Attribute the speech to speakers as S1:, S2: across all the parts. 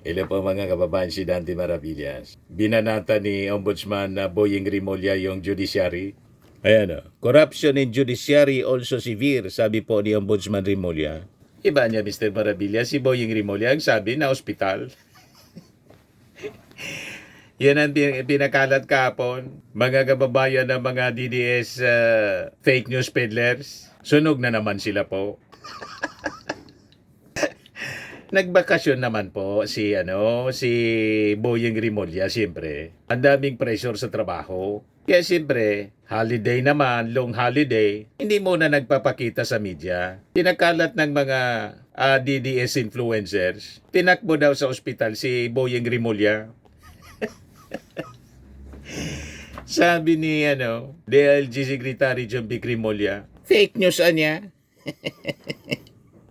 S1: Hello po mga kababayan, si Dante Maravillas. Binanata ni Ombudsman na Boying Rimulya yung judiciary. Ayan o. Corruption in judiciary also severe, sabi po ni Ombudsman Rimulya. Iba niya, Mr. Maravillas, si Boying Rimulya ang sabi na ospital. Yan ang pinakalat kahapon. Mga kababayan ng mga DDS fake news peddlers. Sunog na naman sila po. Nagbakasyon naman po si Boyeng Rimulya, siyempre. Ang daming pressure sa trabaho. Kaya siyempre, holiday naman, long holiday, hindi muna nagpapakita sa media. Pinakalat ng mga DDS influencers. Tinakbo daw sa ospital si Boyeng Rimulya. Sabi ni DLG Secretary John Vic Rimulya, fake news anya.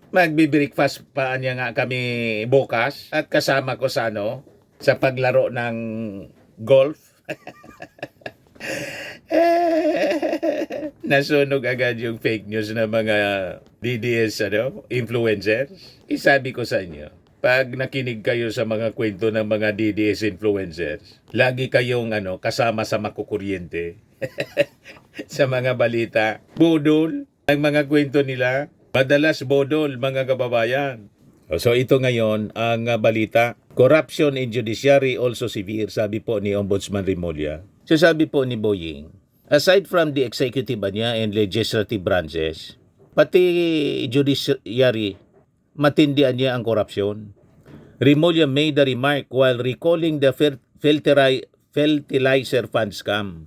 S1: Magbi-breakfast pa niya nga kami bukas at kasama ko sa paglaro ng golf. Nasunog agad yung fake news ng mga DDS influencers. Isabi ko sa inyo, pag nakinig kayo sa mga kwento ng mga DDS influencers, lagi kayong kasama sa makukuryente. Sa mga balita, budol ang mga kwento nila. Madalas bodol, mga kababayan. So ito ngayon ang balita. Corruption in judiciary also severe, sabi po ni Ombudsman Rimulya. So sabi po ni Boying, aside from the executive and legislative branches, pati judiciary, matindihan niya ang korupsyon. Rimulya made the remark while recalling the fertilizer fund scam,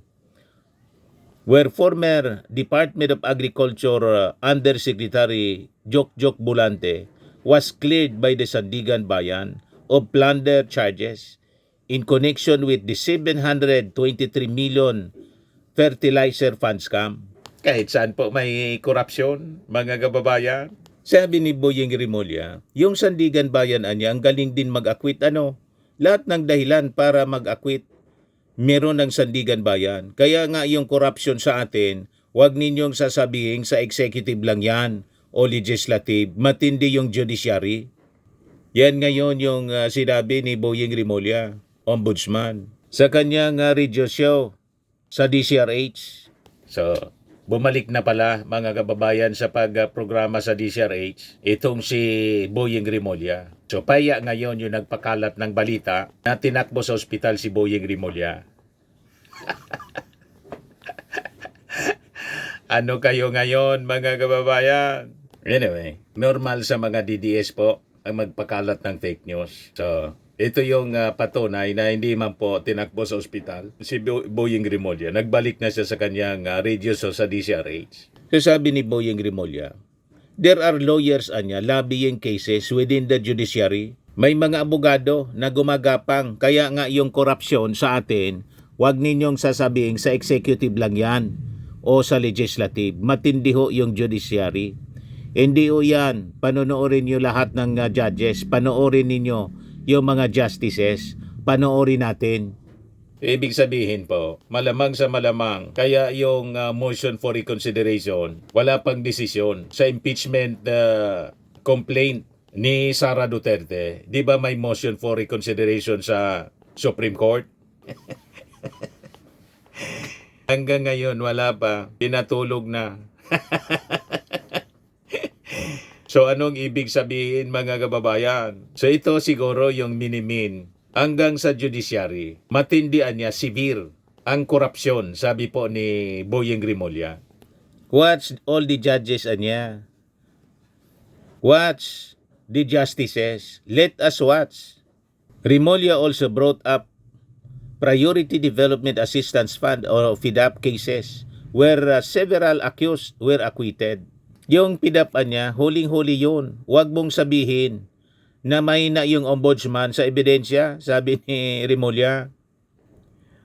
S1: where former Department of Agriculture Undersecretary Jokjok Bulante was cleared by the Sandigan Bayan of plunder charges in connection with the 723 million fertilizer fund scam. Kahit saan po may korupsyon, mga kababayan. Sabi ni Boyeng Rimulya, yung Sandigan Bayan anya ang galing din mag-akwit lahat ng dahilan para mag-akwit meron ng Sandigan Bayan. Kaya nga yung corruption sa atin, huwag ninyong sasabihin sa executive lang yan o legislative, matindi yung judiciary. Yan ngayon yung sinabi ni Boyeng Rimulya, Ombudsman, sa kanyang radio show sa DCRH. So, bumalik na pala mga kababayan sa pagprograma sa DCRH itong si Boyeng Rimulya. So paya ngayon yung nagpakalat ng balita na tinakbo sa ospital si Boyeng Rimulya. Ano kayo ngayon mga kababayan? Anyway, normal sa mga DDS po ang magpakalat ng fake news. So, ito yung patunay na hindi man po tinakbo sa ospital si Boyeng Rimulya. Nagbalik na siya sa kanyang radio show sa DCRH. So sabi ni Boyeng Rimulya, there are lawyers lobbying cases within the judiciary. May mga abogado na gumagapang, kaya nga yung korupsyon sa atin, huwag ninyong sasabihin sa executive lang yan o sa legislative. Matindi ho yung judiciary. Hindi ho yan. Panonoorin nyo lahat ng judges. Panoorin ninyo yung mga justices. Panoorin natin. Ibig sabihin po, malamang sa malamang, kaya yung motion for reconsideration, wala pang desisyon sa impeachment complaint ni Sara Duterte. Di ba may motion for reconsideration sa Supreme Court? Hanggang ngayon, wala pa. Pinatulog na. So anong ibig sabihin mga kababayan? So ito siguro yung minimin. Hanggang sa judiciary, matindihan niya severe ang korupsyon, sabi po ni Boyeng Rimulya. Watch all the judges anya. Watch the justices. Let us watch. Rimulya also brought up Priority Development Assistance Fund or FIDAP cases where several accused were acquitted. Yung FIDAP niya, huling-huli yun. Huwag mong sabihin na mahina yung ombudsman sa ebidensya, sabi ni Rimulya.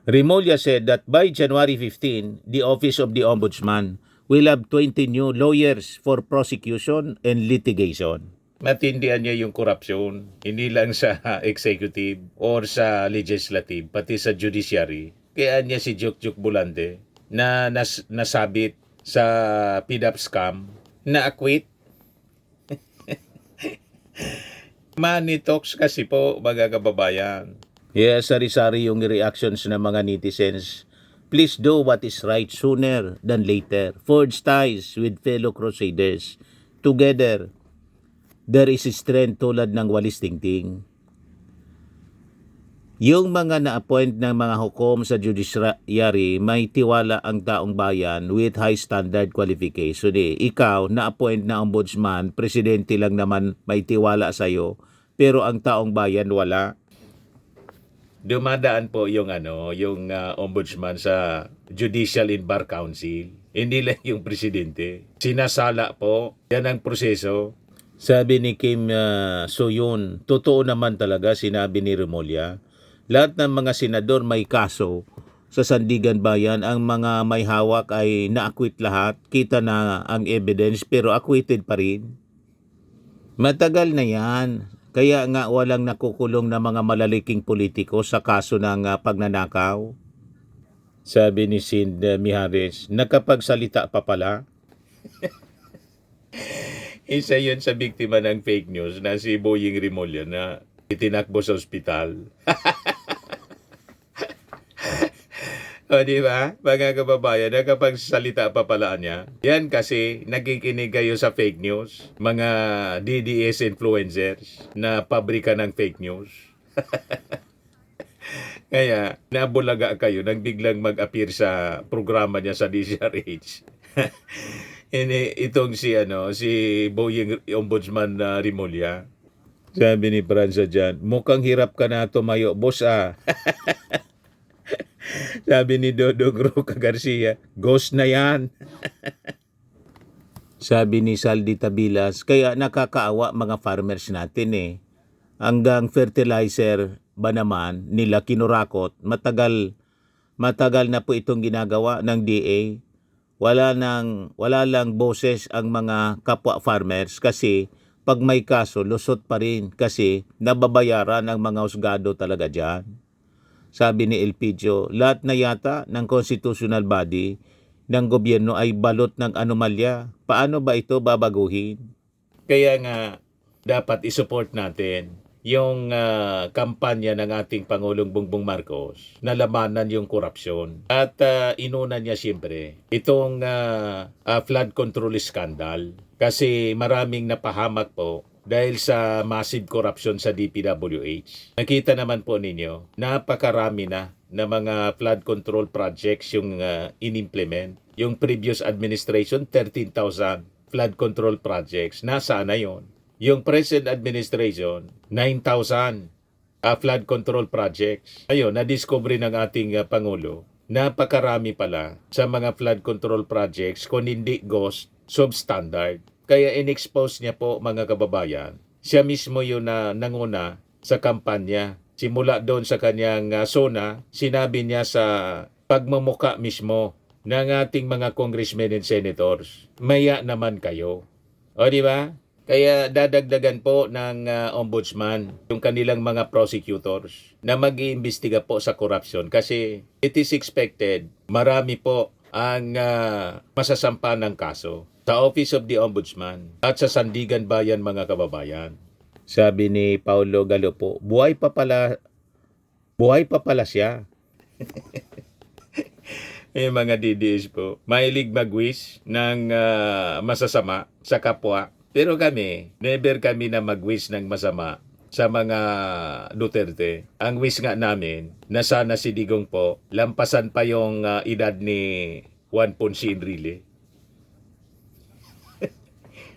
S1: Rimulya said that by January 15, the Office of the Ombudsman will have 20 new lawyers for prosecution and litigation. Matindihan niya yung korupsyon, hindi lang sa executive or sa legislative, pati sa judiciary. Kaya niya si Jokjok Bulante na nasabit sa PDAP scam na acquit. Money talks kasi po, mga kababayan. Yes, sari-sari yung reactions ng mga netizens. Please do what is right sooner than later. Forge ties with fellow crusaders. Together, there is strength tulad ng walis tingting. Yung mga na-appoint ng mga hukom sa judiciary, may tiwala ang taong bayan with high standard qualification. Ikaw, na-appoint na ombudsman, presidente lang naman may tiwala sa'yo, pero ang taong bayan wala. Dumadaan po yung ombudsman sa Judicial and Bar Council. Hindi lang yung presidente. Sinasala po. Yan ang proseso. Sabi ni Kim Soyun, totoo naman talaga sinabi ni Remulla. Lahat ng mga senador may kaso sa Sandigan Bayan, ang mga may hawak ay na-acquit lahat. Kita na ang evidence pero acquitted pa rin. Matagal na yan. Kaya nga walang nakukulong na mga malaliking politiko sa kaso ng pagnanakaw. Sabi ni Sind Mijares, nakapagsalita pa pala. Isa yun sa biktima ng fake news na si Boying Remulla na itinakbo sa ospital. O diba, mga kababayan, nakapagsalita pa pala niya. Yan kasi nakikinig kayo sa fake news. Mga DDS influencers na pabrika ng fake news. Kaya nabulaga kayo nang biglang mag-appear sa programa niya sa DZRH. Itong si Boying Ombudsman Remulla. Sabi ni Franza dyan, mukhang hirap ka na tumayo, boss Sabi ni Dodong Roca Garcia, ghost na yan. Sabi ni Saldi Tabilas, kaya nakakaawa mga farmers natin Hanggang fertilizer ba naman nila kinurakot, matagal na po itong ginagawa ng DA. Wala lang boses ang mga kapwa farmers kasi pag may kaso, lusot pa rin kasi nababayaran ang mga husgado talaga dyan. Sabi ni Elpidio, lahat na yata ng constitutional body ng gobyerno ay balot ng anomalya. Paano ba ito babaguhin? Kaya nga, dapat isupport natin yung kampanya ng ating Pangulong Bongbong Marcos na labanan yung korupsyon. At inuna niya siyempre itong flood control scandal kasi maraming napahamak po dahil sa massive corruption sa DPWH. Nakita naman po ninyo, napakarami na mga flood control projects yung in-implement. Yung previous administration, 13,000 flood control projects. Nasaan na yon? Yung present administration, 9,000 flood control projects. Ayun, na-discover ng ating Pangulo, napakarami pala sa mga flood control projects kung hindi ghost, substandard. Kaya in-expose niya po mga kababayan. Siya mismo yun na nanguna sa kampanya. Simula doon sa kanyang zona, sinabi niya sa pagmumuka mismo ng ating mga congressmen and senators, maya naman kayo. O di ba? Kaya dadagdagan po ng ombudsman yung kanilang mga prosecutors na mag-iimbestiga po sa korupsyon kasi it is expected marami po ang masasampa ng kaso sa Office of the Ombudsman at sa Sandigan Bayan mga kababayan. Sabi ni Paulo Galopo, buhay pa pala siya. Yung mga DDS po, mahilig mag-wish ng masasama sa kapwa. Pero kami, never kami na mag-wish ng masama sa mga Duterte. Ang wish nga namin, na sana si Digong po, lampasan pa yung edad ni Juan Ponce Enrile.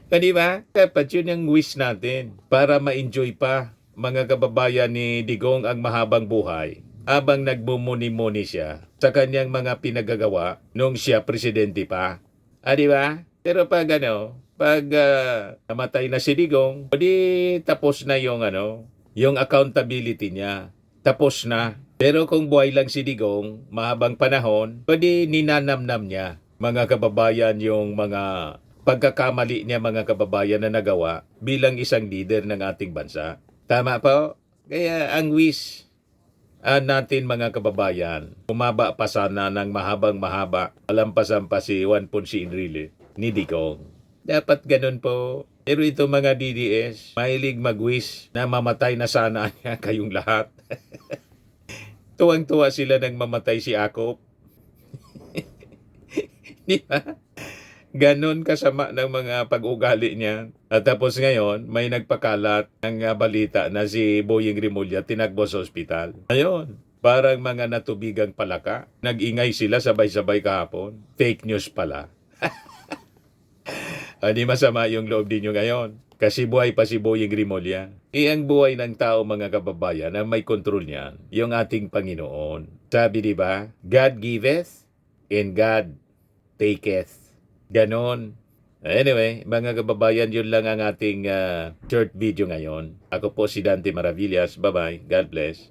S1: Di ba? Dapat yun ang wish natin para ma-enjoy pa mga kababayan ni Digong ang mahabang buhay habang nagbumuni-muni siya sa kanyang mga pinagagawa nung siya presidente pa. Di ba? Pero pag namatay na si Digong, di tapos na yung accountability niya. Tapos na. Pero kung buhay lang si Digong, mahabang panahon, pwede ninanamnam niya mga kababayan yung mga pagkakamali niya mga kababayan na nagawa bilang isang leader ng ating bansa. Tama po? Kaya ang wish natin mga kababayan, umaba pa sana ng mahabang-mahaba, alampasan pa si Juan Ponce Enrile ni Digong. Dapat ganun po. Pero ito mga DDS, mahilig mag-wish na mamatay na sana niya kayong lahat. Tuwang-tuwa sila nang mamatay si Akop. Di ba? Ganon kasama ng mga pag-ugali niya. At tapos ngayon, may nagpakalat ng balita na si Boying Rimulya tinagbo sa ospital. Ayun, parang mga natubigang palaka. Nag-ingay sila sabay-sabay kahapon. Fake news pala. Di masama yung loob ninyo ngayon. Kasi buhay pa si Boying Rimulya. Ang buhay ng tao mga kababayan na may kontrol niyan, yung ating Panginoon. Sabi di ba, God giveth and God taketh. Ganon. Anyway, mga kababayan, yun lang ang ating short video ngayon. Ako po si Dante Maravillas. Bye-bye. God bless.